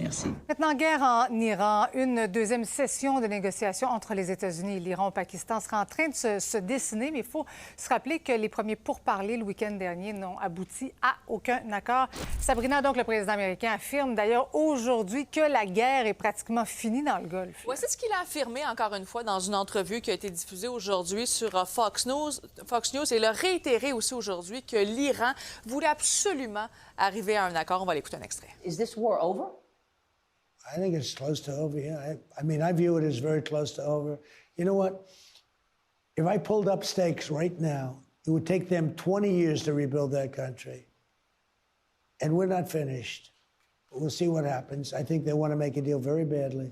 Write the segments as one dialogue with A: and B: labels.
A: Merci.
B: Maintenant, guerre en Iran. Une deuxième session de négociations entre les États-Unis et l'Iran au Pakistan sera en train de se dessiner, mais il faut se rappeler que les premiers pourparlers le week-end dernier n'ont abouti à aucun accord. Sabrina, donc, le président américain affirme d'ailleurs aujourd'hui que la guerre est pratiquement finie dans le Golfe.
C: Oui, c'est ce qu'il a affirmé encore une fois dans une entrevue qui a été diffusée aujourd'hui sur Fox News. Fox News, et il a réitéré aussi aujourd'hui que l'Iran voulait absolument arriver à un accord. On va l'écouter un extrait.
D: Is this war over?
E: I think it's close to over, yeah. I mean, I view it as very close to over. You know what? If I pulled up stakes right now, it would take them 20 years to rebuild that country. And we're not finished. We'll see what happens. I think they want to make a deal very badly.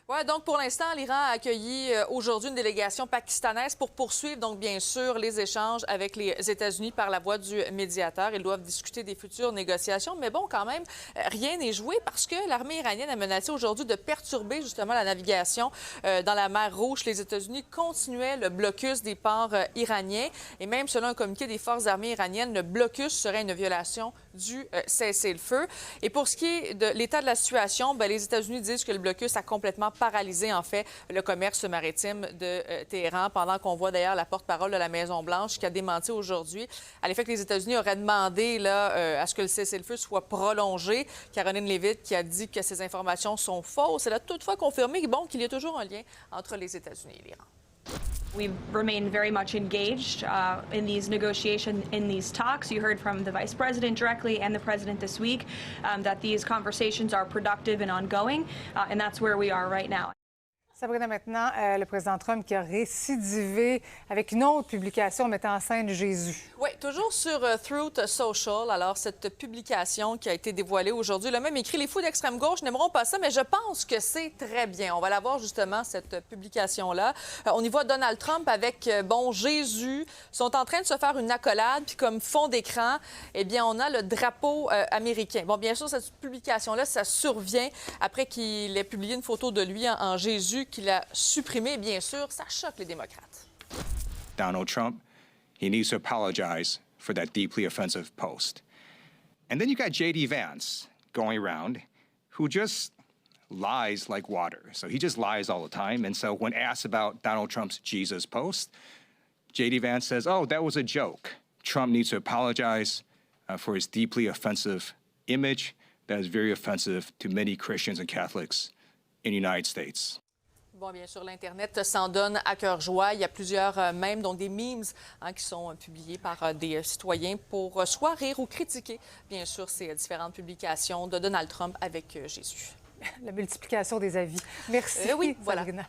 C: Oui, donc pour l'instant, l'Iran a accueilli aujourd'hui une délégation pakistanaise pour poursuivre, donc bien sûr, les échanges avec les États-Unis par la voie du médiateur. Ils doivent discuter des futures négociations. Mais bon, quand même, rien n'est joué parce que l'armée iranienne a menacé aujourd'hui de perturber justement la navigation dans la mer Rouge. Les États-Unis continuaient le blocus des ports iraniens. Et même selon un communiqué des forces armées iraniennes, le blocus serait une violation du cessez-le-feu. Et pour ce qui est de l'état de la situation, bien, les États-Unis disent que le blocus a complètement paralysé, en fait, le commerce maritime de Téhéran, pendant qu'on voit d'ailleurs la porte-parole de la Maison-Blanche qui a démenti aujourd'hui à l'effet que les États-Unis auraient demandé là, à ce que le cessez-le-feu soit prolongé. Caroline Leavitt qui a dit que ces informations sont fausses. Elle a toutefois confirmé qu'il y a toujours un lien entre les États-Unis et l'Iran.
F: We remain very much engaged in these negotiations, in these talks. You heard from the Vice President directly and the President this week that these conversations are productive and ongoing, and that's where we are right now.
B: Sabrina, maintenant, le président Trump qui a récidivé avec une autre publication mettant en scène Jésus.
C: Oui, toujours sur Truth Social. Alors, cette publication qui a été dévoilée aujourd'hui, le même écrit « Les fous d'extrême gauche n'aimeront pas ça », mais je pense que c'est très bien. On va la voir justement, cette publication-là. On y voit Donald Trump avec, Jésus. Ils sont en train de se faire une accolade, puis comme fond d'écran, eh bien, on a le drapeau américain. Bon, bien sûr, cette publication-là, ça survient après qu'il ait publié une photo de lui en Jésus, qu'il a supprimé, bien sûr, ça choque les démocrates.
G: Donald Trump, he needs to apologize for that deeply offensive post. And then you got J.D. Vance going around who just lies like water. So he just lies all the time. And so when asked about Donald Trump's Jesus post, J.D. Vance says, oh, that was a joke. Trump needs to apologize for his deeply offensive image that is very offensive to many Christians and Catholics in the United States.
C: Bon, bien sûr, l'Internet s'en donne à cœur joie. Il y a plusieurs mèmes, donc des memes qui sont publiés par des citoyens pour soit rire ou critiquer, bien sûr, ces différentes publications de Donald Trump avec Jésus.
B: La multiplication des avis. Merci,
C: oui, voilà.
B: Sabrina.